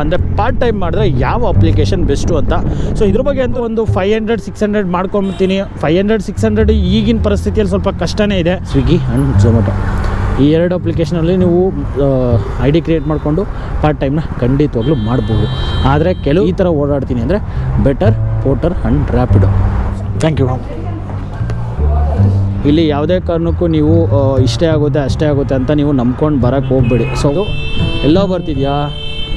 ಅಂದರೆ part time ಮಾಡಿದ್ರೆ ಯಾವ ಅಪ್ಲಿಕೇಶನ್ ಬೆಸ್ಟು ಅಂತ. ಸೊ ಇದ್ರ ಬಗ್ಗೆ ಅಂತೂ ಒಂದು 500-600 ಮಾಡ್ಕೊಂಬಿಡ್ತೀನಿ. 500-600 ಈಗಿನ ಪರಿಸ್ಥಿತಿಯಲ್ಲಿ ಸ್ವಲ್ಪ ಕಷ್ಟನೇ ಇದೆ. ಸ್ವಿಗ್ಗಿ ಆ್ಯಂಡ್ ಝೊಮ್ಯಾಟೊ ಈ ಎರಡು ಅಪ್ಲಿಕೇಶನಲ್ಲಿ ನೀವು ಐ ಡಿ ಕ್ರಿಯೇಟ್ ಮಾಡಿಕೊಂಡು ಪಾರ್ಟ್ ಟೈಮ್ನ ಖಂಡಿತವಾಗ್ಲೂ ಮಾಡ್ಬೋದು. ಆದರೆ ಕೆಲವು ಈ ಥರ ಓಡಾಡ್ತೀನಿ ಅಂದರೆ better, Porter and Rapido. Thank you. ಇಲ್ಲಿ ಯಾವುದೇ ಕಾರಣಕ್ಕೂ ನೀವು ಇಷ್ಟೇ ಆಗುತ್ತೆ ಅಷ್ಟೇ ಆಗುತ್ತೆ ಅಂತ ನೀವು ನಂಬ್ಕೊಂಡು ಬರೋಕ್ಕೆ ಹೋಗ್ಬೇಡಿ. ಸೊ ಅದು ಎಲ್ಲೋ ಬರ್ತಿದೆಯಾ,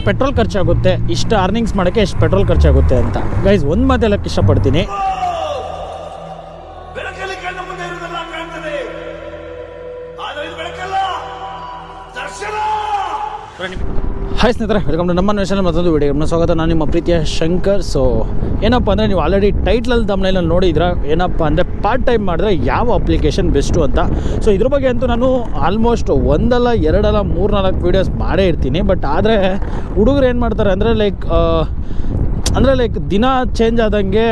ಪೆಟ್ರೋಲ್ ಖರ್ಚಾಗುತ್ತೆ, ಇಷ್ಟು ಅರ್ನಿಂಗ್ಸ್ ಮಾಡೋಕ್ಕೆ ಎಷ್ಟು ಪೆಟ್ರೋಲ್ ಖರ್ಚಾಗುತ್ತೆ ಅಂತ. ಗೈಸ್ ಒಂದು ಮಾತು ಹೇಳಕ್ಕೆ ಇಷ್ಟಪಡ್ತೀನಿ, ಹಾಯ್ ಸ್ನೇಹಿತರೆ, ವೆಲ್ಕಮ್ ಟು ನಮ್ಮ ನ್ಯೂಸಲ್ಲಿ ಮತ್ತೊಂದು ವಿಡಿಯೋ ಸ್ವಾಗತ. ನಾನು ನಿಮ್ಮ ಪ್ರೀತಿಯ ಶಂಕರ್. ಸೊ ಏನಪ್ಪ ಅಂದರೆ ನೀವು ಆಲ್ರೆಡಿ ಟೈಟ್ಲಲ್ಲಿ ತಮ್ಮನೇಲಿ ನೋಡಿದ್ರೆ ಏನಪ್ಪ ಅಂದರೆ ಪಾರ್ಟ್ ಟೈಮ್ ಮಾಡಿದ್ರೆ ಯಾವ ಅಪ್ಲಿಕೇಶನ್ ಬೆಸ್ಟು ಅಂತ. ಸೊ ಇದ್ರ ಬಗ್ಗೆ ಅಂತೂ ನಾನು ಆಲ್ಮೋಸ್ಟ್ 1 ಅಲ್ಲ 2 ಅಲ್ಲ 3-4 ವೀಡಿಯೋಸ್ ಮಾಡೇ ಇರ್ತೀನಿ. ಬಟ್ ಆದರೆ ಹುಡುಗರು ಏನು ಮಾಡ್ತಾರೆ ಅಂದರೆ ಲೈಕ್ ದಿನ ಚೇಂಜ್ ಆದಂಗೆ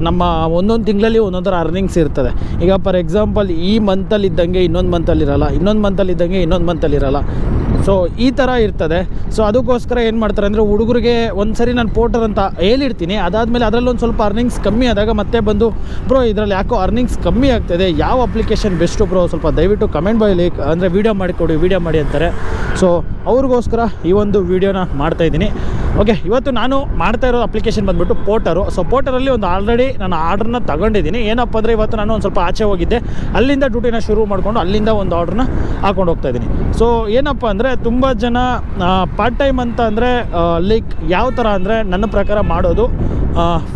ನಮ್ಮ ಒಂದೊಂದು ತಿಂಗಳಲ್ಲಿ ಒಂದೊಂದು ಥರ ಅರ್ನಿಂಗ್ಸ್ ಇರ್ತದೆ. ಈಗ ಫಾರ್ ಎಕ್ಸಾಂಪಲ್ ಈ ಮಂತಲ್ಲಿ ಇದ್ದಂಗೆ ಇನ್ನೊಂದು ಮಂತಲ್ಲಿರಲ್ಲ, ಇನ್ನೊಂದು ಮಂತಲ್ಲಿ ಇದ್ದಂಗೆ ಇನ್ನೊಂದು ಮಂತಲ್ಲಿರಲ್ಲ. ಸೊ ಈ ಥರ ಇರ್ತದೆ. ಸೊ ಅದಕ್ಕೋಸ್ಕರ ಏನು ಮಾಡ್ತಾರೆ ಅಂದರೆ ಹುಡುಗರಿಗೆ ಒಂದು ಸರಿ ನಾನು ಪೋರ್ಟರ್ ಅಂತ ಹೇಳಿರ್ತೀನಿ, ಅದಾದಮೇಲೆ ಅದರಲ್ಲಿ ಒಂದು ಸ್ವಲ್ಪ ಅರ್ನಿಂಗ್ಸ್ ಕಮ್ಮಿ ಆದಾಗ ಮತ್ತೆ ಬಂದು ಬ್ರೋ ಇದರಲ್ಲಿ ಯಾಕೋ ಅರ್ನಿಂಗ್ಸ್ ಕಮ್ಮಿ ಆಗ್ತಾಯಿದೆ, ಯಾವ ಅಪ್ಲಿಕೇಶನ್ ಬೆಸ್ಟು ಬ್ರೋ ಸ್ವಲ್ಪ ದಯವಿಟ್ಟು ಕಮೆಂಟ್ ಬಾಯಲ್ಲಿ ಅಂದರೆ ವೀಡಿಯೋ ಮಾಡಿಕೊಡಿ, ವೀಡಿಯೋ ಮಾಡಿ ಅಂತಾರೆ. ಸೊ ಅವ್ರಿಗೋಸ್ಕರ ಈ ಒಂದು ವೀಡಿಯೋನ ಮಾಡ್ತಾಯಿದ್ದೀನಿ. ಓಕೆ, ಇವತ್ತು ನಾನು ಮಾಡ್ತಾ ಇರೋ ಅಪ್ಲಿಕೇಶನ್ ಬಂದುಬಿಟ್ಟು ಪೋರ್ಟರು. ಸೊ ಪೋರ್ಟರಲ್ಲಿ ಒಂದು ಆಲ್ರೆಡಿ ನಾನು ಆರ್ಡ್ರನ್ನ ತಗೊಂಡಿದ್ದೀನಿ. ಏನಪ್ಪ ಅಂದರೆ ಇವತ್ತು ನಾನು ಒಂದು ಸ್ವಲ್ಪ ಆಚೆ ಹೋಗಿದ್ದೆ, ಅಲ್ಲಿಂದ ಡ್ಯೂಟಿನ ಶುರು ಮಾಡಿಕೊಂಡು ಅಲ್ಲಿಂದ ಒಂದು ಆರ್ಡ್ರನ್ನ ಹಾಕೊಂಡು ಹೋಗ್ತಾಯಿದ್ದೀನಿ. ಸೊ ಏನಪ್ಪ ಅಂದರೆ ತುಂಬ ಜನ ಪಾರ್ಟ್ ಟೈಮ್ ಅಂತ ಅಂದರೆ ಲೈಕ್ ಯಾವ ಥರ ಅಂದರೆ ನನ್ನ ಪ್ರಕಾರ ಮಾಡೋದು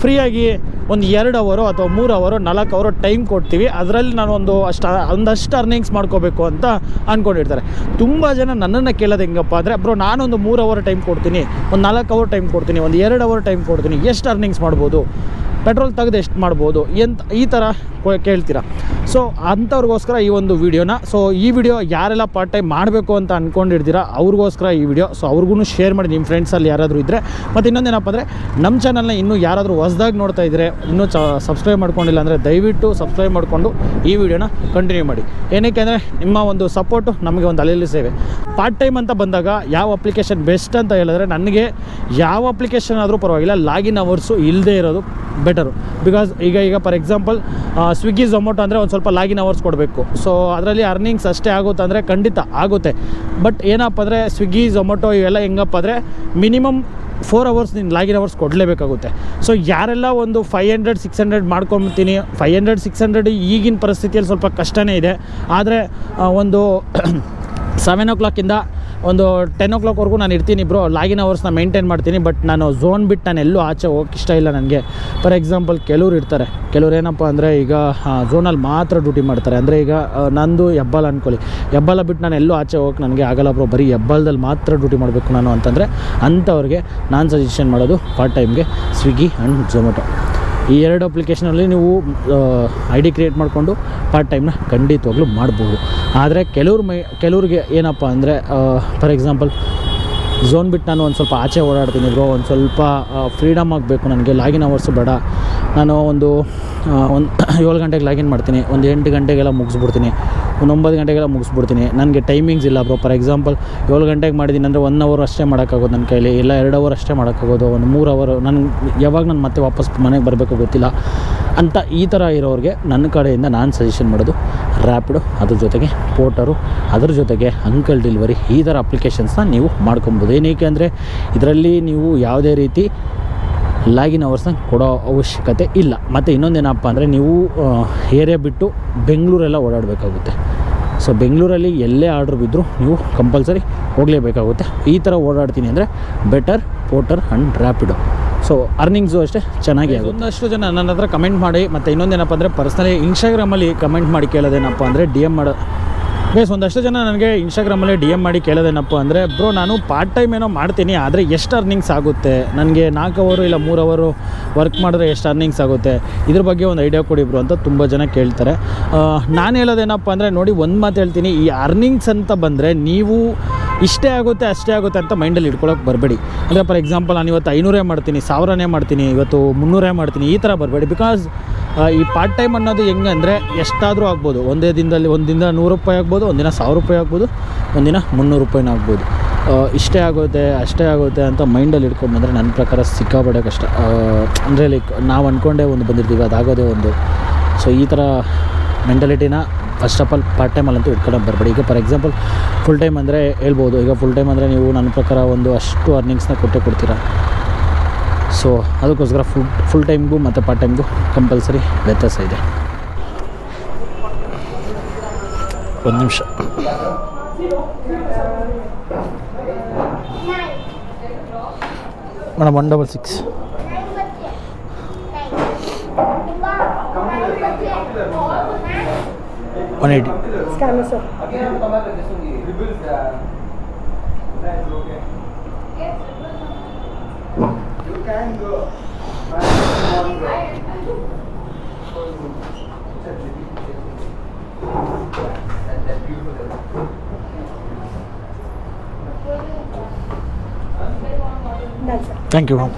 ಫ್ರೀಯಾಗಿ ಒಂದು 2 ಅವರು ಅಥವಾ 3 ಅವರು 4 ಅವರು ಟೈಮ್ ಕೊಡ್ತೀವಿ, ಅದರಲ್ಲಿ ನಾನು ಒಂದಷ್ಟು ಅರ್ನಿಂಗ್ಸ್ ಮಾಡ್ಕೋಬೇಕು ಅಂತ ಅಂದ್ಕೊಂಡಿರ್ತಾರೆ. ತುಂಬ ಜನ ನನ್ನನ್ನು ಕೇಳೋದು ಹೆಂಗಪ್ಪ ಅಂದರೆ ಬ್ರೋ ನಾನೊಂದು 3 ಅವರ್ ಟೈಮ್ ಕೊಡ್ತೀನಿ, ಒಂದು 4 ಅವರ್ ಟೈಮ್ ಕೊಡ್ತೀನಿ, ಒಂದು 2 ಅವರ್ ಟೈಮ್ ಕೊಡ್ತೀನಿ, ಎಷ್ಟು ಅರ್ನಿಂಗ್ಸ್ ಮಾಡ್ಬೋದು, ಪೆಟ್ರೋಲ್ ತೆಗೆದು ಎಷ್ಟು ಮಾಡ್ಬೋದು ಅಂತ ಈ ಥರ ಕೇಳ್ತೀರಾ. ಸೊ ಅಂಥವ್ರಿಗೋಸ್ಕರ ಈ ಒಂದು ವೀಡಿಯೋನ. ಸೊ ಈ ವಿಡಿಯೋ ಯಾರೆಲ್ಲ ಪಾರ್ಟ್ ಟೈಮ್ ಮಾಡಬೇಕು ಅಂತ ಅಂದ್ಕೊಂಡಿರ್ತೀರಾ ಅವ್ರಿಗೋಸ್ಕರ ಈ ವಿಡಿಯೋ. ಸೊ ಅವ್ರಿಗೂ ಶೇರ್ ಮಾಡಿ ನಿಮ್ಮ ಫ್ರೆಂಡ್ಸಲ್ಲಿ ಯಾರಾದರೂ ಇದ್ದರೆ. ಮತ್ತು ಇನ್ನೊಂದೇನಪ್ಪ ಅಂದರೆ ನಮ್ಮ ಚಾನಲ್ನ ಇನ್ನೂ ಯಾರಾದರೂ ಹೊಸ್ದಾಗಿ ನೋಡ್ತಾ ಇದ್ದರೆ, ಇನ್ನೂ ಸಬ್ಸ್ಕ್ರೈಬ್ ಮಾಡ್ಕೊಂಡಿಲ್ಲ ಅಂದರೆ ದಯವಿಟ್ಟು ಸಬ್ಸ್ಕ್ರೈಬ್ ಮಾಡಿಕೊಂಡು ಈ ವಿಡಿಯೋನ ಕಂಟಿನ್ಯೂ ಮಾಡಿ. ಏನಕ್ಕೆ ಅಂದರೆ ನಿಮ್ಮ ಒಂದು ಸಪೋರ್ಟು ನಮಗೆ ಒಂದು ಅಲೆಯಲ್ಲಿ ಸೇವೆ. ಪಾರ್ಟ್ ಟೈಮ್ ಅಂತ ಬಂದಾಗ ಯಾವ ಅಪ್ಲಿಕೇಶನ್ ಬೆಸ್ಟ್ ಅಂತ ಹೇಳಿದ್ರೆ ನನಗೆ ಯಾವ ಅಪ್ಲಿಕೇಶನ್ ಆದರೂ ಪರವಾಗಿಲ್ಲ, ಲಾಗಿನ್ ಅವರ್ಸು ಇಲ್ಲದೇ ಇರೋದು ಬೆಟರು. ಬಿಕಾಸ್ ಈಗ ಫಾರ್ ಎಕ್ಸಾಂಪಲ್ ಸ್ವಿಗ್ಗಿ ಝೊಮ್ಯಾಟೊ ಅಂದರೆ ಒಂದು ಸ್ವಲ್ಪ ಲಾಗಿನ್ ಅವರ್ಸ್ ಕೊಡಬೇಕು. ಸೊ ಅದರಲ್ಲಿ ಅರ್ನಿಂಗ್ಸ್ ಅಷ್ಟೇ ಆಗುತ್ತೆ ಅಂದರೆ ಖಂಡಿತ ಆಗುತ್ತೆ. ಬಟ್ ಏನಪ್ಪ ಅಂದರೆ ಸ್ವಿಗ್ಗಿ ಝೊಮ್ಯಾಟೊ ಇವೆಲ್ಲ ಹೆಂಗಪ್ಪ ಅಂದರೆ ಮಿನಿಮಮ್ 4 ಅವರ್ಸ್ ನೀನು ಲಾಗಿನ್ ಅವರ್ಸ್ ಕೊಡಲೇಬೇಕಾಗುತ್ತೆ. ಸೊ ಯಾರೆಲ್ಲ ಒಂದು 500-600 ಮಾಡ್ಕೊಂಬಿಡ್ತೀನಿ. 500-600 ಈಗಿನ ಪರಿಸ್ಥಿತಿಯಲ್ಲಿ ಸ್ವಲ್ಪ ಕಷ್ಟನೇ ಇದೆ. ಆದರೆ ಒಂದು 7 o'clock ಒಂದು 10 o'clock ನಾನು ಇರ್ತೀನಿ ಬ್ರೋ, ಲಾಗಿನ್ ಅವರ್ಸ್ನ ಮೇಂಟೈನ್ ಮಾಡ್ತೀನಿ. ಬಟ್ ನಾನು ಝೋನ್ ಬಿಟ್ಟು ನಾನು ಎಲ್ಲೂ ಆಚೆ ಹೋಗೋಕ್ಕೆ ಇಷ್ಟ ಇಲ್ಲ ನನಗೆ. ಫಾರ್ ಎಕ್ಸಾಂಪಲ್ ಕೆಲವ್ರು ಇರ್ತಾರೆ, ಕೆಲವ್ರು ಏನಪ್ಪ ಅಂದರೆ ಈಗ ಝೋನಲ್ಲಿ ಮಾತ್ರ ಡ್ಯೂಟಿ ಮಾಡ್ತಾರೆ. ಅಂದರೆ ಈಗ ನಂದು ಹೆಬ್ಬಾಲ್ ಅಂದ್ಕೊಳ್ಳಿ, ಹೆಬ್ಬಾಲ ಬಿಟ್ಟು ನಾನು ಎಲ್ಲೂ ಆಚೆ ಹೋಗೋಕ್ಕೆ ನನಗೆ ಆಗಲ್ಲ ಬ್ರೋ, ಬರೀ ಹೆಬ್ಬಾಲದಲ್ಲಿ ಮಾತ್ರ ಡ್ಯೂಟಿ ಮಾಡಬೇಕು ನಾನು ಅಂತಂದರೆ ಅಂಥವ್ರಿಗೆ ನಾನು ಸಜೆಷನ್ ಮಾಡೋದು ಪಾರ್ಟ್ ಟೈಮ್ಗೆ ಸ್ವಿಗ್ಗಿ ಆ್ಯಂಡ್ ಝೊಮ್ಯಾಟೊ ಈ ಎರಡು ಅಪ್ಲಿಕೇಶನಲ್ಲಿ ನೀವು ಐ ಡಿ ಕ್ರಿಯೇಟ್ ಮಾಡಿಕೊಂಡು ಪಾರ್ಟ್ ಟೈಮ್ನ ಖಂಡಿತವಾಗ್ಲೂ ಮಾಡ್ಬೋದು. ಆದರೆ ಕೆಲವ್ರಿಗೆ ಏನಪ್ಪ ಅಂದರೆ ಫಾರ್ ಎಕ್ಸಾಂಪಲ್ ಝೋನ್ ಬಿಟ್ಟು ನಾನು ಒಂದು ಸ್ವಲ್ಪ ಆಚೆ ಓಡಾಡ್ತೀನಿ ಬ್ರೋ, ಒಂದು ಸ್ವಲ್ಪ ಫ್ರೀಡಮ್ ಆಗಬೇಕು ನನಗೆ, ಲಾಗಿನ್ ಅವರ್ಸು ಬೇಡ, ನಾನು ಒಂದು 7 ಗಂಟೆಗೆ ಲಾಗಿನ್ ಮಾಡ್ತೀನಿ, ಒಂದು 8 ಗಂಟೆಗೆಲ್ಲ ಮುಗಿಸ್ಬಿಡ್ತೀನಿ, ಒಂದು 9 ಗಂಟೆಗೆಲ್ಲ ಮುಗಿಸ್ಬಿಡ್ತೀನಿ. ನನಗೆ ಟೈಮಿಂಗ್ಸ್ ಇಲ್ಲ ಬ್ರೋ. ಫಾರ್ ಎಕ್ಸಾಂಪಲ್ 7 ಗಂಟೆಗೆ ಮಾಡಿದ್ದೀನಿ ಅಂದರೆ 1 ಅವರ್ ಅಷ್ಟೇ ಮಾಡೋಕ್ಕಾಗೋದು ನನ್ನ ಕೈಲಿ, ಇಲ್ಲ 2 ಅವರ್ ಅಷ್ಟೇ ಮಾಡೋಕ್ಕಾಗೋದು, ಒಂದು 3 ಅವರ್ ಯಾವಾಗ ನಾನು ಮತ್ತೆ ವಾಪಸ್ ಮನೆಗೆ ಬರಬೇಕು ಗೊತ್ತಿಲ್ಲ ಅಂತ ಈ ಥರ ಇರೋರಿಗೆ ನನ್ನ ಕಡೆಯಿಂದ ನಾನು ಸಜೆಷನ್ ಮಾಡೋದು ರ್ಯಾಪಿಡೋ, ಅದ್ರ ಜೊತೆಗೆ ಪೋರ್ಟರು, ಅದ್ರ ಜೊತೆಗೆ ಅಂಕಲ್ ಡೆಲಿವರಿ, ಈ ಥರ ಅಪ್ಲಿಕೇಶನ್ಸ್ನ ನೀವು ಮಾಡ್ಕೊಬೋದು. ಏನಕ್ಕೆ ಅಂದರೆ ಇದರಲ್ಲಿ ನೀವು ಯಾವುದೇ ರೀತಿ ಲಾಗಿನ್ ಅವರ್ಸ್ನ ಕೊಡೋ ಅವಶ್ಯಕತೆ ಇಲ್ಲ. ಮತ್ತು ಇನ್ನೊಂದೇನಪ್ಪ ಅಂದರೆ ನೀವು ಏರಿಯಾ ಬಿಟ್ಟು ಬೆಂಗಳೂರೆಲ್ಲ ಓಡಾಡಬೇಕಾಗುತ್ತೆ. ಸೊ ಬೆಂಗಳೂರಲ್ಲಿ ಎಲ್ಲೇ ಆರ್ಡ್ರ್ ಬಿದ್ದರೂ ನೀವು ಕಂಪಲ್ಸರಿ ಹೋಗಲೇಬೇಕಾಗುತ್ತೆ. ಈ ಥರ ಓಡಾಡ್ತೀನಿ ಅಂದರೆ better, Porter and Rapido. So earnings ಅಷ್ಟೇ ಚೆನ್ನಾಗಿ ಆಗುತ್ತೆ. ಒಂದಷ್ಟು ಜನ ನನ್ನ ಹತ್ರ ಕಮೆಂಟ್ ಮಾಡಿ, ಮತ್ತು ಇನ್ನೊಂದೇನಪ್ಪ ಅಂದರೆ ಪರ್ಸ್ನಲಿ ಇನ್ಸ್ಟಾಗ್ರಾಮಲ್ಲಿ ಕಮೆಂಟ್ ಮಾಡಿ ಕೇಳೋದೇನಪ್ಪ ಅಂದರೆ ಒಂದಷ್ಟು ಜನ ನನಗೆ ಇನ್ಸ್ಟಾಗ್ರಾಮಲ್ಲಿ DM ಮಾಡಿ ಕೇಳೋದೇನಪ್ಪ ಅಂದರೆ ಬ್ರೋ ನಾನು ಪಾರ್ಟ್ ಟೈಮ್ ಏನೋ ಮಾಡ್ತೀನಿ, ಆದರೆ ಎಷ್ಟು ಅರ್ನಿಂಗ್ಸ್ ಆಗುತ್ತೆ ನನಗೆ, 4 ಅವರು ಇಲ್ಲ 3 ಅವರು ವರ್ಕ್ ಮಾಡಿದ್ರೆ ಎಷ್ಟು ಅರ್ನಿಂಗ್ಸ್ ಆಗುತ್ತೆ, ಇದ್ರ ಬಗ್ಗೆ ಒಂದು ಐಡಿಯಾ ಕೊಡಿ ಬ್ರೋ ಅಂತ ತುಂಬ ಜನ ಕೇಳ್ತಾರೆ. ನಾನು ಹೇಳೋದೇನಪ್ಪ ಅಂದರೆ ನೋಡಿ, ಒಂದು ಮಾತು ಹೇಳ್ತೀನಿ, ಈ ಅರ್ನಿಂಗ್ಸ್ ಅಂತ ಬಂದರೆ ನೀವು ಇಷ್ಟೇ ಆಗುತ್ತೆ ಅಷ್ಟೇ ಆಗುತ್ತೆ ಅಂತ ಮೈಂಡಲ್ಲಿ ಇಟ್ಕೊಳ್ಳೋಕೆ ಬರಬೇಡಿ. ಅಂದರೆ ಫಾರ್ ಎಕ್ಸಾಂಪಲ್ ನಾನು ಇವತ್ತು 500 ಮಾಡ್ತೀನಿ, 1000 ಮಾಡ್ತೀನಿ, ಇವತ್ತು 300 ಮಾಡ್ತೀನಿ, ಈ ಥರ ಬರಬೇಡಿ. ಬಿಕಾಸ್ ಈ ಪಾರ್ಟ್ ಟೈಮ್ ಅನ್ನೋದು ಹೆಂಗೆ ಅಂದರೆ ಎಷ್ಟಾದರೂ ಆಗ್ಬೋದು. ಒಂದೇ ದಿನದಲ್ಲಿ ಒಂದಿನ 100 ರೂಪಾಯಿ ಆಗ್ಬೋದು, ಒಂದಿನ 1000 ರೂಪಾಯಿ ಆಗ್ಬೋದು, ಒಂದಿನ 300 ರೂಪಾಯಿನೂ ಆಗ್ಬೋದು. ಇಷ್ಟೇ ಆಗುತ್ತೆ ಅಷ್ಟೇ ಆಗುತ್ತೆ ಅಂತ ಮೈಂಡಲ್ಲಿ ಇಟ್ಕೊಂಡ್ಬಂದರೆ ನನ್ನ ಪ್ರಕಾರ ಸಿಕ್ಕಾಪಟ್ಟೆ ಕಷ್ಟ. ಅಂದರೆ ಲೈಕ್ ನಾವು ಅಂದ್ಕೊಂಡೇ ಒಂದು ಬಂದಿರ್ತೀವಿ, ಅದಾಗೋದೇ ಒಂದು. ಸೊ ಈ ಥರ ಮೆಂಟಾಲಿಟಿನ ಫಸ್ಟ್ ಆಫ್ ಆಲ್ ಪಾರ್ಟ್ ಟೈಮಲ್ಲಂತೂ ಇಟ್ಕೊಳ್ಳೋಕೆ ಬರಬೇಡಿ. ಈಗ ಫಾರ್ ಎಕ್ಸಾಂಪಲ್ ಫುಲ್ ಟೈಮ್ ಅಂದರೆ ಹೇಳ್ಬೋದು, ಈಗ ಫುಲ್ ಟೈಮ್ ಅಂದರೆ ನೀವು ನನ್ನ ಪ್ರಕಾರ ಒಂದು ಅಷ್ಟು ಅರ್ನಿಂಗ್ಸ್ನ ಕೊಡ್ತೀರಾ. ಸೊ ಅದಕ್ಕೋಸ್ಕರ ಫುಲ್ ಟೈಮ್ಗೂ ಮತ್ತು ಪಾರ್ಟ್ ಟೈಮ್ಗೂ ಕಂಪಲ್ಸರಿ ವ್ಯತ್ಯಾಸ ಇದೆ. ಒಂದು ನಿಮಿಷ. Madam 166 180 Scanner, sir. You can go. Done, sir. Thank you ma'am.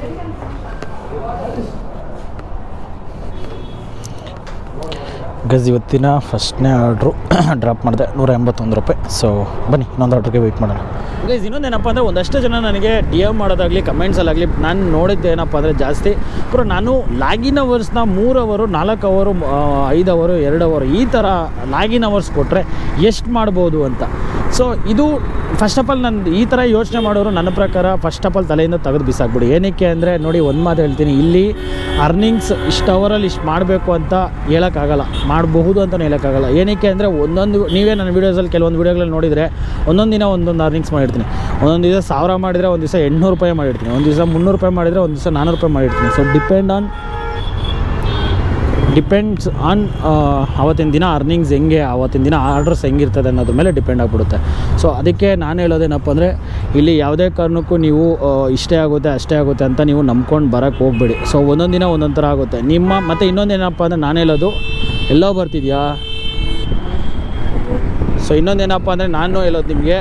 Guys ಇವತ್ತಿನ ಫಸ್ಟ್ನೇ ಆರ್ಡ್ರು ಡ್ರಾಪ್ ಮಾಡಿದೆ ₹181. ಸೊ ಬನ್ನಿ ಇನ್ನೊಂದು ಆರ್ಡ್ರಿಗೆ ವೆಯ್ಟ್ ಮಾಡೋಣ. ಗೈಸ್ ಇನ್ನೊಂದೇನಪ್ಪ ಅಂದರೆ ಒಂದಷ್ಟು ಜನ ನನಗೆ ಡಿ ಎಮ್ ಮಾಡೋದಾಗಲಿ ಕಮೆಂಟ್ಸಲ್ಲಾಗಲಿ ನಾನು ನೋಡಿದ್ದೇನಪ್ಪ ಅಂದರೆ ಜಾಸ್ತಿ ನಾನು ಲಾಗಿನ್ ಅವರ್ಸ್ನ 3 ಅವರು 4 ಅವರು 5 ಅವರು 2 ಅವರು ಈ ಥರ ಲಾಗಿನ್ ಅವರ್ಸ್ ಕೊಟ್ಟರೆ ಎಷ್ಟು ಮಾಡ್ಬೋದು ಅಂತ. ಸೊ ಇದು ಫಸ್ಟ್ ಆಫ್ ಆಲ್ ನಾನು ಈ ಥರ ಯೋಚನೆ ಮಾಡೋರು ನನ್ನ ಪ್ರಕಾರ ಫಸ್ಟ್ ಆಫ್ ಆಲ್ ತಲೆಯಿಂದ ತೆಗೆದು ಬಿಸಾಕ್ಬಿಡಿ. ಏನಕ್ಕೆ ಅಂದರೆ ನೋಡಿ, ಒಂದು ಮಾತು ಹೇಳ್ತೀನಿ, ಇಲ್ಲಿ ಅರ್ನಿಂಗ್ಸ್ ಇಷ್ಟು ಅವರಲ್ಲಿ ಇಷ್ಟು ಮಾಡಬೇಕು ಅಂತ ಹೇಳೋಕ್ಕಾಗಲ್ಲ, ಮಾಡಬಹುದು ಅಂತಲೂ ಹೇಳೋಕ್ಕಾಗಲ್ಲ. ಏನಕ್ಕೆ ಅಂದರೆ ಒಂದೊಂದು ನೀವೇ ನನ್ನ ವೀಡಿಯೋಸಲ್ಲಿ ಕೆಲವೊಂದು ವೀಡಿಯೋಗಳಲ್ಲಿ ನೋಡಿದರೆ ಒಂದೊಂದು ದಿನ ಒಂದೊಂದು ಅರ್ನಿಂಗ್ಸ್ ಮಾಡಿರ್ತೀನಿ. ಒಂದೊಂದು ದಿವಸ 1000 ಮಾಡಿದರೆ ಒಂದು ದಿವಸ ₹800 ಮಾಡಿರ್ತೀನಿ, ಒಂದು ದಿವಸ ₹300 ಮಾಡಿದರೆ ಒಂದು ದಿವಸ ₹400 ಮಾಡಿರ್ತೀನಿ. ಸೊ ಡಿಪೆಂಡ್ಸ್ ಆನ್ ಆವತ್ತಿನ ದಿನ ಅರ್ನಿಂಗ್ಸ್ ಹೆಂಗೆ, ಆವತ್ತಿನ ದಿನ ಆರ್ಡರ್ಸ್ ಹೆಂಗಿರ್ತದೆ ಅನ್ನೋದ್ರ ಮೇಲೆ ಡಿಪೆಂಡ್ ಆಗಿಬಿಡುತ್ತೆ. ಸೊ ಅದಕ್ಕೆ ನಾನು ಹೇಳೋದೇನಪ್ಪ ಅಂದರೆ ಇಲ್ಲಿ ಯಾವುದೇ ಕಾರಣಕ್ಕೂ ನೀವು ಇಷ್ಟೇ ಆಗುತ್ತೆ ಅಷ್ಟೇ ಆಗುತ್ತೆ ಅಂತ ನೀವು ನಂಬ್ಕೊಂಡು ಬರೋಕ್ಕೆ ಹೋಗಬೇಡಿ. ಸೊ ಒಂದೊಂದು ದಿನ ಒಂದೊಂದು ಥರ ಆಗುತ್ತೆ ಮತ್ತು ಇನ್ನೊಂದೇನಪ್ಪ ಅಂದರೆ ನಾನು ಹೇಳೋದು ಎಲ್ಲೋ ಬರ್ತಿದೆಯಾ. ಸೊ ಇನ್ನೊಂದೇನಪ್ಪ ಅಂದರೆ ನಾನು ಹೇಳೋದು ನಿಮಗೆ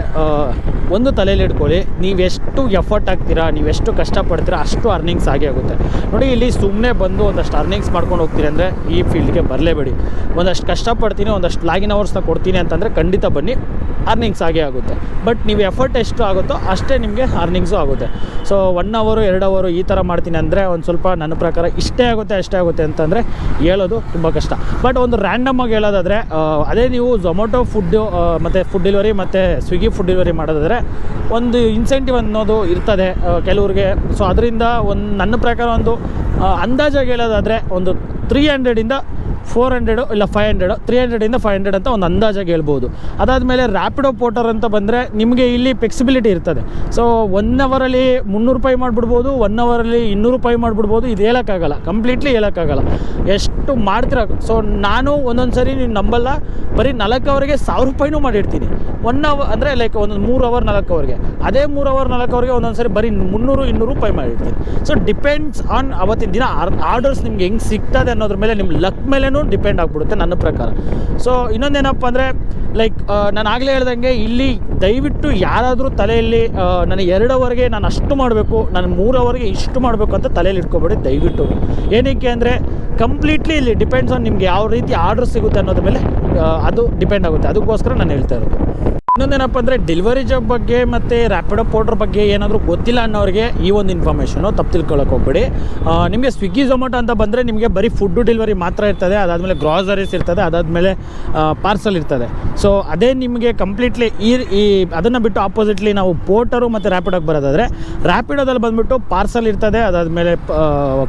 ಒಂದು ತಲೆಯಲ್ಲಿ ಇಟ್ಕೊಳ್ಳಿ, ನೀವೆಷ್ಟು ಎಫರ್ಟ್ ಹಾಕ್ತೀರಾ, ನೀವೆಷ್ಟು ಕಷ್ಟಪಡ್ತೀರಾ ಅಷ್ಟು ಅರ್ನಿಂಗ್ಸ್ ಆಗೇ ಆಗುತ್ತೆ. ನೋಡಿ ಇಲ್ಲಿ ಸುಮ್ಮನೆ ಬಂದು ಒಂದಷ್ಟು ಅರ್ನಿಂಗ್ಸ್ ಮಾಡ್ಕೊಂಡು ಹೋಗ್ತೀರಿ ಅಂದರೆ ಈ ಫೀಲ್ಡ್ಗೆ ಬರಲೇಬೇಡಿ. ಒಂದಷ್ಟು ಕಷ್ಟಪಡ್ತೀನಿ, ಒಂದಷ್ಟು ಲಾಗಿನ್ ಅವರ್ಸ್ನ ಕೊಡ್ತೀನಿ ಅಂತಂದರೆ ಖಂಡಿತ ಬನ್ನಿ, ಅರ್ನಿಂಗ್ಸ್ ಆಗೇ ಆಗುತ್ತೆ. ಬಟ್ ನೀವು ಎಫರ್ಟ್ ಎಷ್ಟು ಆಗುತ್ತೋ ಅಷ್ಟೇ ನಿಮಗೆ ಅರ್ನಿಂಗ್ಸು ಆಗುತ್ತೆ. ಸೊ 1 ಅವರು 2 ಅವರು ಈ ಥರ ಮಾಡ್ತೀನಿ ಅಂದರೆ ಒಂದು ಸ್ವಲ್ಪ ನನ್ನ ಪ್ರಕಾರ ಇಷ್ಟೇ ಆಗುತ್ತೆ ಅಷ್ಟೇ ಆಗುತ್ತೆ ಅಂತಂದರೆ ಹೇಳೋದು ತುಂಬ ಕಷ್ಟ. ಬಟ್ ಒಂದು ರ್ಯಾಂಡಮಾಗಿ ಹೇಳೋದಾದರೆ ಅದೇ ನೀವು ಝೊಮ್ಯಾಟೊ ಫುಡ್ಡು ಮತ್ತು ಫುಡ್ ಡೆಲಿವರಿ ಮತ್ತು ಸ್ವಿಗ್ಗಿ ಫುಡ್ ಡೆಲಿವರಿ ಮಾಡೋದಾದರೆ ಒಂದು ಇನ್ಸೆಂಟಿವ್ ಅನ್ನೋದು ಇರ್ತದೆ ಕೆಲವ್ರಿಗೆ. ಸೊ ಅದರಿಂದ ನನ್ನ ಪ್ರಕಾರ ಒಂದು ಅಂದಾಜಾಗಿ ಹೇಳೋದಾದರೆ ಒಂದು 300ಇಂದ 400 ಇಲ್ಲ 500, 300ಇಂದ 500 ಅಂತ ಒಂದು ಅಂದಾಜಾಗಿ ಹೇಳ್ಬೋದು. ಅದಾದಮೇಲೆ ರ್ಯಾಪಿಡೋ ಪೋರ್ಟರ್ ಅಂತ ಬಂದರೆ ನಿಮಗೆ ಇಲ್ಲಿ ಫ್ಲೆಕ್ಸಿಬಿಲಿಟಿ ಇರ್ತದೆ. ಸೊ 1 ಅವರಲ್ಲಿ ₹300 ಮಾಡಿಬಿಡ್ಬೋದು, 1 ಅವರಲ್ಲಿ ₹200 ಮಾಡಿಬಿಡ್ಬೋದು. ಇದು ಹೇಳೋಕ್ಕಾಗಲ್ಲ, ಕಂಪ್ಲೀಟ್ಲಿ ಹೇಳೋಕ್ಕಾಗಲ್ಲ ಎಷ್ಟು ಮಾಡ್ತೀರ. ಸೊ ನಾನು ಒಂದೊಂದು ಸರಿ ನೀವು ನಂಬಲ್ಲ, ಬರೀ 4 ಅವರಿಗೆ ₹1000 ಮಾಡಿರ್ತೀನಿ. 1 ಅವರ್ ಅಂದರೆ ಲೈಕ್ ಒಂದೊಂದು 3 ಅವರ್ 4 ಅವರ್ಗೆ, ಅದೇ 3 ಅವರ್ 4 ಅವರ್ಗೆ ಒಂದೊಂದು ಸರಿ ಬರೀ ₹300-200 ಮಾಡಿರ್ತೀನಿ. ಸೊ ಡಿಪೆಂಡ್ಸ್ ಆನ್ ಅವತ್ತಿನ ದಿನ ಆರ್ಡರ್ಸ್ ನಿಮ್ಗೆ ಹೆಂಗೆ ಸಿಗ್ತದೆ ಅನ್ನೋದ್ರ ಮೇಲೆ, ನಿಮ್ಮ ಲಕ್ ಮೇಲೇ ಡಿಪೆಂಡ್ ಆಗಿಬಿಡುತ್ತೆ ನನ್ನ ಪ್ರಕಾರ. ಸೊ ಇನ್ನೊಂದೇನಪ್ಪ ಅಂದರೆ ಲೈಕ್ ನಾನು ಆಗಲೇ ಹೇಳ್ದಂಗೆ ಇಲ್ಲಿ ದಯವಿಟ್ಟು ಯಾರಾದರೂ ತಲೆಯಲ್ಲಿ ನನಗೆ 2 ಅವರ್ಗೆ ನಾನು ಅಷ್ಟು ಮಾಡಬೇಕು, ನಾನು 3 ಅವರ್ಗೆ ಇಷ್ಟು ಮಾಡಬೇಕು ಅಂತ ತಲೆಯಲ್ಲಿ ಇಟ್ಕೊಬೇಡಿ ದಯವಿಟ್ಟು. ಏನಕ್ಕೆ ಅಂದರೆ ಕಂಪ್ಲೀಟ್ಲಿ ಇಲ್ಲಿ ಡಿಪೆಂಡ್ಸ್ ಆನ್ ನಿಮಗೆ ಯಾವ ರೀತಿ ಆರ್ಡರ್ ಸಿಗುತ್ತೆ ಅನ್ನೋದ್ರ ಮೇಲೆ ಅದು ಡಿಪೆಂಡ್ ಆಗುತ್ತೆ. ಅದಕ್ಕೋಸ್ಕರ ನಾನು ಹೇಳ್ತಾ ಇರೋದು. ಇನ್ನೊಂದೇನಪ್ಪ ಅಂದರೆ ಡೆಲಿವರಿ ಜಾಬ್ ಬಗ್ಗೆ ಮತ್ತು ರ್ಯಾಪಿಡೋ ಪೋರ್ಟರ್ ಬಗ್ಗೆ ಏನಾದರೂ ಗೊತ್ತಿಲ್ಲ ಅನ್ನೋರಿಗೆ ಈ ಒಂದು ಇನ್ಫಾರ್ಮೇಷನು ತಪ್ಪು ತಿಳ್ಕೊಳ್ಳೋಕೆ ಹೋಗ್ಬೇಡಿ. ನಿಮಗೆ ಸ್ವಿಗ್ಗಿ ಝೊಮ್ಯಾಟೊ ಅಂತ ಬಂದರೆ ನಿಮಗೆ ಬರೀ ಫುಡ್ಡು ಡೆಲಿವರಿ ಮಾತ್ರ ಇರ್ತದೆ, ಅದಾದಮೇಲೆ ಗ್ರಾಸರೀಸ್ ಇರ್ತದೆ, ಅದಾದಮೇಲೆ ಪಾರ್ಸಲ್ ಇರ್ತದೆ. ಸೊ ಅದೇ ನಿಮಗೆ ಕಂಪ್ಲೀಟ್ಲಿ ಈ ಅದನ್ನು ಬಿಟ್ಟು ಆಪೋಸಿಟ್ಲಿ ನಾವು ಪೋರ್ಟರು ಮತ್ತು ರ್ಯಾಪಿಡೋಗೆ ಬರೋದಾದರೆ ರ್ಯಾಪಿಡೋದಲ್ಲಿ ಬಂದುಬಿಟ್ಟು ಪಾರ್ಸಲ್ ಇರ್ತದೆ, ಅದಾದಮೇಲೆ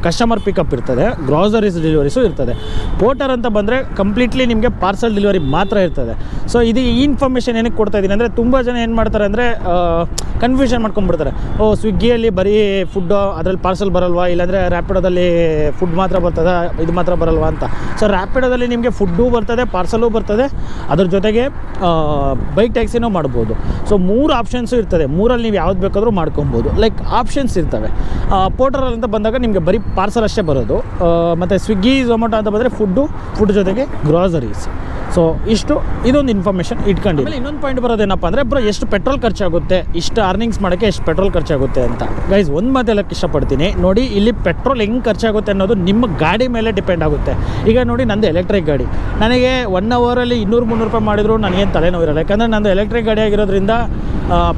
ಕಸ್ಟಮರ್ ಪಿಕಪ್ ಇರ್ತದೆ, ಗ್ರಾಸರೀಸ್ ಡೆಲಿವರೀಸು ಇರ್ತದೆ. ಪೋರ್ಟರ್ ಅಂತ ಬಂದರೆ ಕಂಪ್ಲೀಟ್ಲಿ ನಿಮಗೆ ಪಾರ್ಸಲ್ ಡೆಲಿವರಿ ಮಾತ್ರ ಇರ್ತದೆ. ಸೊ ಇದು ಈ ಇನ್ಫಾರ್ಮೇಷನ್ ಏನಕ್ಕೆ ಕೊಡ್ತಾ ಇದ್ದೀನಿ ಅಂದರೆ ತುಂಬ ಜನ ಏನು ಮಾಡ್ತಾರೆ ಅಂದರೆ ಕನ್ಫ್ಯೂಷನ್ ಮಾಡ್ಕೊಂಡ್ಬಿಡ್ತಾರೆ. ಸ್ವಿಗ್ಗಿಯಲ್ಲಿ ಬರೀ ಫುಡ್ಡು ಅದರಲ್ಲಿ ಪಾರ್ಸಲ್ ಬರಲ್ವಾ, ಇಲ್ಲಾಂದರೆ ರ್ಯಾಪಿಡೋದಲ್ಲಿ ಫುಡ್ ಮಾತ್ರ ಬರ್ತದೆ, ಇದು ಮಾತ್ರ ಬರಲ್ವಾ ಅಂತ. ಸೊ ರ್ಯಾಪಿಡೋದಲ್ಲಿ ನಿಮಗೆ ಫುಡ್ಡು ಬರ್ತದೆ, ಪಾರ್ಸಲು ಬರ್ತದೆ, ಅದ್ರ ಜೊತೆಗೆ ಬೈಕ್ ಟ್ಯಾಕ್ಸಿನೂ ಮಾಡ್ಬೋದು. ಸೊ 3 ಆಪ್ಷನ್ಸು ಇರ್ತದೆ, 3ರಲ್ಲಿ ನೀವು ಯಾವ್ದು ಬೇಕಾದರೂ ಮಾಡ್ಕೊಬೋದು, ಲೈಕ್ ಆಪ್ಷನ್ಸ್ ಇರ್ತವೆ. ಪೋರ್ಟರ್ ಅಂತ ಬಂದಾಗ ನಿಮಗೆ ಬರೀ ಪಾರ್ಸಲ್ ಅಷ್ಟೇ ಬರೋದು. ಮತ್ತು ಸ್ವಿಗ್ಗಿ ಝೊಮ್ಯಾಟೊ ಅಂತ ಬಂದರೆ ಫುಡ್ ಜೊತೆಗೆ ಗ್ರಾಸರೀಸ್. ಸೊ ಇದೊಂದು ಇನ್ಫಾರ್ಮೇಷನ್ ಇಟ್ಕೊಂಡು. ಆಮೇಲೆ ಇನ್ನೊಂದು ಪಾಯಿಂಟ್ ಬರೋದೇನಪ್ಪ ಅಂದರೆ ಬ್ರೋ ಎಷ್ಟು ಪೆಟ್ರೋಲ್ ಖರ್ಚಾಗುತ್ತೆ, ಇಷ್ಟು ಅರ್ನಿಂಗ್ಸ್ ಮಾಡೋಕ್ಕೆ ಎಷ್ಟು ಪೆಟ್ರೋಲ್ ಖರ್ಚಾಗುತ್ತೆ ಅಂತ. ಗೈಸ್ ಒಂದು ಮಾತು ಹೇಳೋಕ್ಕೆ ಇಷ್ಟಪಡ್ತೀನಿ ನೋಡಿ, ಇಲ್ಲಿ ಪೆಟ್ರೋಲ್ ಹೆಂಗೆ ಖರ್ಚಾಗುತ್ತೆ ಅನ್ನೋದು ನಿಮ್ಮ ಗಾಡಿ ಮೇಲೆ ಡಿಪೆಂಡ್ ಆಗುತ್ತೆ. ಈಗ ನೋಡಿ ನಂದು ಎಲೆಕ್ಟ್ರಿಕ್ ಗಾಡಿ, ನನಗೆ 1 ಅವರಲ್ಲಿ 200-300 ರೂಪಾಯಿ ಮಾಡಿದ್ರು ನನಗೇನು ತಲೆನೋವಿರಲ್ಲ, ಯಾಕಂದರೆ ನಂದು ಎಲೆಕ್ಟ್ರಿಕ್ ಗಾಡಿ ಆಗಿರೋದ್ರಿಂದ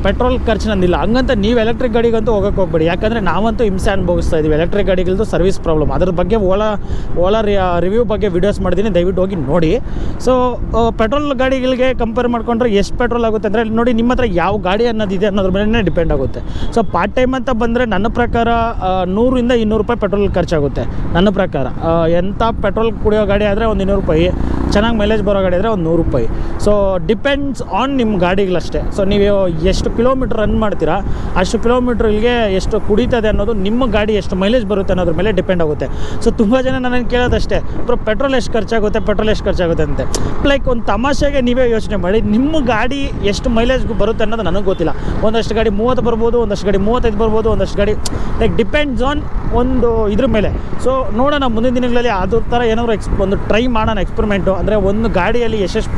ಪೆಟ್ರೋಲ್ ಖರ್ಚು ನಂದಿಲ್ಲ. ಹಂಗಂತ ನೀವು ಎಲೆಕ್ಟ್ರಿಕ್ ಗಾಡಿಗಂತೂ ಹೋಗೋಕ್ಕೆ ಹೋಗ್ಬೇಡಿ, ಯಾಕಂದರೆ ನಾವಂತೂ ಹಿಂಸೆ ಅನುಭವಿಸ್ತಾ ಇದ್ದೀವಿ. ಎಲೆಕ್ಟ್ರಿಕ್ ಗಾಡಿಗಳದ್ದು ಸರ್ವಿಸ್ ಪ್ರಾಬ್ಲಮ್, ಅದ್ರ ಬಗ್ಗೆ ಓಲಾ ರಿವ್ಯೂ ಬಗ್ಗೆ ವೀಡಿಯೋಸ್ ಮಾಡಿದ್ದೀನಿ, ದಯವಿಟ್ಟು ಹೋಗಿ ನೋಡಿ. ಸೊ ಪೆಟ್ರೋಲ್ ಗಾಡಿಗಳಿಗೆ ಕಂಪೇರ್ ಮಾಡಿಕೊಂಡ್ರೆ ಎಷ್ಟು ಪೆಟ್ರೋಲ್ ಆಗುತ್ತೆ ಅಂದರೆ ನೋಡಿ ನಿಮ್ಮ ಹತ್ರ ಯಾವ ಗಾಡಿ ಅನ್ನೋದಿದೆ ಅನ್ನೋದ್ರ ಮೇಲೆ ಡಿಪೆಂಡ್ ಆಗುತ್ತೆ. ಸೊ ಪಾರ್ಟ್ ಟೈಮ್ ಅಂತ ಬಂದರೆ ನನ್ನ ಪ್ರಕಾರ 100-200 ರೂಪಾಯಿ ಪೆಟ್ರೋಲ್ ಖರ್ಚಾಗುತ್ತೆ ನನ್ನ ಪ್ರಕಾರ. ಎಂಥ ಪೆಟ್ರೋಲ್ ಕುಡಿಯೋ ಗಾಡಿ ಆದರೆ ಒಂದು 200 ರೂಪಾಯಿ, ಚೆನ್ನಾಗಿ ಮೈಲೇಜ್ ಬರೋ ಗಾಡಿ ಆದರೆ ಒಂದು 100 ರೂಪಾಯಿ. ಸೊ ಡಿಪೆಂಡ್ಸ್ ಆನ್ ನಿಮ್ಮ ಗಾಡಿಗಳಷ್ಟೇ. ಸೊ ನೀವು ಎಷ್ಟು ಕಿಲೋಮೀಟ್ರ್ ರನ್ ಮಾಡ್ತೀರಾ ಅಷ್ಟು ಕಿಲೋಮೀಟ್ರಿಗೆ ಎಷ್ಟು ಕುಡಿತದೆ ಅನ್ನೋದು ನಿಮ್ಮ ಗಾಡಿ ಎಷ್ಟು ಮೈಲೇಜ್ ಬರುತ್ತೆ ಅನ್ನೋದ್ರ ಮೇಲೆ ಡಿಪೆಂಡ್ ಆಗುತ್ತೆ. ಸೊ ತುಂಬ ಜನ ನನಗೆ ಕೇಳೋದಷ್ಟೇ, ಬ್ರೋ ಪೆಟ್ರೋಲ್ ಎಷ್ಟು ಖರ್ಚಾಗುತ್ತೆ ಅಂತೆ. ಲೈಕ್ ಒಂದು ತಮಾಷೆಗೆ ನೀವೇ ಯೋಚನೆ ಮಾಡಿ, ನಿಮ್ಮ ಗಾಡಿ ಎಷ್ಟು ಮೈಲೇಜ್ ಬರುತ್ತೆ ಅನ್ನೋದು ನನಗೆ ಗೊತ್ತಿಲ್ಲ. ಒಂದಷ್ಟು ಗಾಡಿ 30 ಬರ್ಬೋದು, ಒಂದಷ್ಟು ಗಾಡಿ 35 ಬರ್ಬೋದು, ಒಂದಷ್ಟು ಗಾಡಿ ಲೈಕ್ ಡಿಪೆಂಡ್ಸ್ ಆನ್ ಒಂದು ಇದ್ರ ಮೇಲೆ. ಸೊ ನೋಡೋಣ ಮುಂದಿನ ದಿನಗಳಲ್ಲಿ ಅದ್ರ ಥರ ಏನಾದರೂ ಒಂದು ಟ್ರೈ ಮಾಡೋಣ ಎಕ್ಸ್ಪೆರಿಮೆಂಟು. ಅಂದರೆ ಒಂದು ಗಾಡಿಯಲ್ಲಿ ಎಷ್ಟೆಷ್ಟು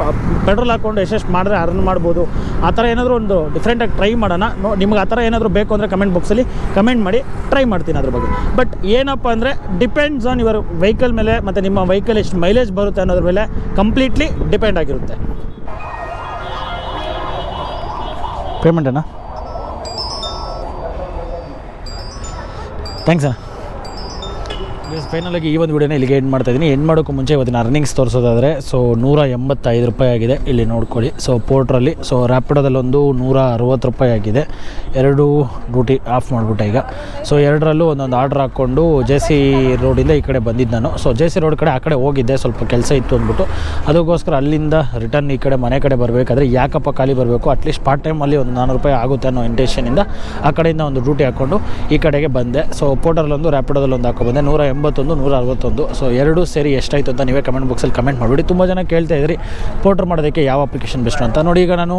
ಪೆಟ್ರೋಲ್ ಹಾಕ್ಕೊಂಡು ಎಷ್ಟೆಷ್ಟು ಮಾಡಿದ್ರೆ ಅರ್ನ್ ಮಾಡ್ಬೋದು, ಆ ಥರ ಏನಾದರೂ ಒಂದು ಡಿಫ್ರೆಂಟಾಗಿ ಟ್ರೈ ಮಾಡೋಣ. ನಿಮ್ಗೆ ಆ ಥರ ಏನಾದರೂ ಬೇಕು ಅಂದರೆ ಕಮೆಂಟ್ ಬಾಕ್ಸಲ್ಲಿ ಕಮೆಂಟ್ ಮಾಡಿ, ಟ್ರೈ ಮಾಡ್ತೀನಿ ಅದ್ರ ಬಗ್ಗೆ. ಬಟ್ ಏನಪ್ಪ ಅಂದರೆ ಡಿಪೆಂಡ್ಸ್ ಆನ್ ಯುವರ್ ವೆಹಿಕಲ್ ಮೇಲೆ ಮತ್ತು ನಿಮ್ಮ ವೆಹಿಕಲ್ ಎಷ್ಟು ಮೈಲೇಜ್ ಬರುತ್ತೆ ಅನ್ನೋದ್ರ ಮೇಲೆ ಕಂಪ್ಲೀಟ್ಲಿ ಡಿಪೆಂಡ್ ಆಗಿರುತ್ತೆ. ಪೇಮೆಂಟೇನಾ? ಥ್ಯಾಂಕ್ಸ್ ಅಣ್ಣ. ಫೈನಲಾಗಿ ಈ ಒಂದು ವಿಡಿಯೋನ ಇಲ್ಲಿಗೆ ಎಂಡ್ ಮಾಡ್ತಾಯಿದ್ದೀನಿ. ಎಂಡ್ ಮಾಡೋಕ್ಕೂ ಮುಂಚೆ ಇವತ್ತಿನ ಅರ್ನಿಂಗ್ಸ್ ತೋರಿಸೋದಾದರೆ ಸೊ 185 ರೂಪಾಯಿ ಆಗಿದೆ, ಇಲ್ಲಿ ನೋಡ್ಕೊಳ್ಳಿ. ಸೊ ಪೋರ್ಟ್ರಲ್ಲಿ, ಸೊ ರ್ಯಾಪಿಡೋದಲ್ಲೊಂದು 160 ರೂಪಾಯಿ ಆಗಿದೆ. 2 ಡ್ಯೂಟಿ ಆಫ್ ಮಾಡಿಬಿಟ್ಟೆ ಈಗ. ಸೊ 2ರಲ್ಲೂ ಒಂದೊಂದು ಆರ್ಡ್ರ್ ಹಾಕ್ಕೊಂಡು JC ರೋಡಿಂದ ಈ ಕಡೆ ಬಂದಿದ್ದು ನಾನು. ಸೊ JC ರೋಡ್ ಕಡೆ ಆ ಕಡೆ ಹೋಗಿದ್ದೆ, ಸ್ವಲ್ಪ ಕೆಲಸ ಇತ್ತು ಅಂದ್ಬಿಟ್ಟು. ಅದಕ್ಕೋಸ್ಕರ ಅಲ್ಲಿಂದ ರಿಟರ್ನ್ ಈ ಕಡೆ ಮನೆ ಕಡೆ ಬರಬೇಕಾದ್ರೆ ಯಾಕಪ್ಪ ಖಾಲಿ ಬರಬೇಕು, ಅಟ್ಲೀಸ್ಟ್ ಪಾರ್ಟ್ ಟೈಮಲ್ಲಿ ಒಂದು 400 ರೂಪಾಯಿ ಆಗುತ್ತೆ ಅನ್ನೋ ಇಂಟೆನ್ಷನಿಂದ ಆ ಕಡೆಯಿಂದ ಒಂದು ಡ್ಯೂಟಿ ಹಾಕ್ಕೊಂಡು ಈ ಕಡೆಗೆ ಬಂದೆ. ಸೊ ಪೋರ್ಟರಲ್ಲೊಂದು ರ್ಯಾಪಿಡೋದಲ್ಲೊಂದು ಹಾಕ್ಕೊಂಡ್ಬಂದೆ. 161 ಸೊ 2 ಸೇರಿ ಎಷ್ಟಾಯಿತು ಅಂತ ನೀವೇ ಕಮೆಂಟ್ ಬಾಕ್ಸಲ್ಲಿ ಕಮೆಂಟ್ ಮಾಡಿಬಿಡಿ. ತುಂಬ ಜನ ಕೇಳ್ತಾ ಇದ್ರಿ ಪೋರ್ಟರ್ ಮಾಡೋದಕ್ಕೆ ಯಾವ ಅಪ್ಲಿಕೇಶನ್ ಬೆಸ್ಟ್ ಅಂತ. ನೋಡಿ ಈಗ ನಾನು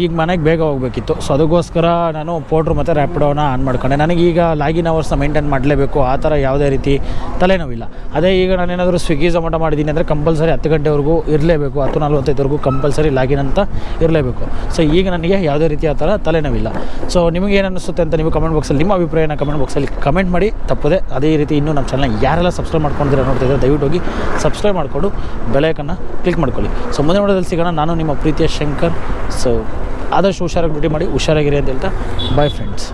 ಈಗ ಮನೆಗೆ ಬೇಗ ಹೋಗಬೇಕಿತ್ತು, ಸೊ ಅದಕ್ಕೋಸ್ಕರ ನಾನು ಪೋರ್ಟ್ರ್ ಮತ್ತು ರ್ಯಾಪಿಡೋನ ಆನ್ ಮಾಡ್ಕೊಂಡೆ. ನನಗೀಗ ಲಾಗಿನ್ ಅವರ್ಸ್ನ ಮೇಂಟೈನ್ ಮಾಡಲೇಬೇಕು, ಆ ಥರ ಯಾವುದೇ ರೀತಿ ತಲೆನೋವಿಲ್ಲ. ಅದೇ ಈಗ ನಾನೇನಾದರೂ ಸ್ವಿಗ್ಗಿ ಝೊಮ್ಯಾಟೊ ಮಾಡಿದ್ದೀನಿ ಅಂದರೆ ಕಂಪಲ್ಸರಿ 10 ಗಂಟೆವರೆಗೂ ಇರಲೇಬೇಕು, 10:45ವರೆಗೂ ಕಂಪಲ್ಸರಿ ಲಾಗಿನ್ ಅಂತ ಇರಲೇಬೇಕು. ಸೊ ಈಗ ನನಗೆ ಯಾವುದೇ ರೀತಿ ಆ ಥರ ತಲೆನೋವಿಲ್ಲ. ಸೊ ನಿಮಗೆ ಏನು ಅನ್ನಿಸುತ್ತೆ ಅಂತ ನೀವು ಕಮೆಂಟ್ ಬಾಕ್ಸಲ್ಲಿ ನಿಮ್ಮ ಅಭಿಪ್ರಾಯನ ಕಮೆಂಟ್ ಬಾಕ್ಸಲ್ಲಿ ಕಮೆಂಟ್ ಮಾಡಿ. ತಪ್ಪದೆ ಅದೇ ರೀತಿ ಇನ್ನೂ ನಮ್ಮ ಚಾನಲ್ ಯಾರೆಲ್ಲ ಸಬ್ಸ್ಕ್ರೈಬ್ ಮಾಡ್ಕೊಂಡಿದ್ದೀರ ನೋಡ್ತಿದ್ದಾರೆ ದಯವಿಟ್ಟು ಹೋಗಿ ಸಬ್ಸ್ಕ್ರೈಬ್ ಮಾಡಿಕೊಂಡು ಬೆಲೈಕನ್ನು ಕ್ಲಿಕ್ ಮಾಡ್ಕೊಳ್ಳಿ. ಸೊ ಮುಂದಿನ ವಿಡಿಯೋದಲ್ಲಿ ಸಿಗೋಣ. ನಾನು ನಿಮ್ಮ ಪ್ರೀತಿಯ ಶಂಕರ್. ಸೊ ಆದಷ್ಟು ಹುಷಾರಾಗಿ ಡ್ಯೂಟಿ ಮಾಡಿ, ಹುಷಾರಾಗಿರಿ ಅಂತ ಹೇಳ್ತಾ ಬಾಯ್ ಫ್ರೆಂಡ್ಸ್.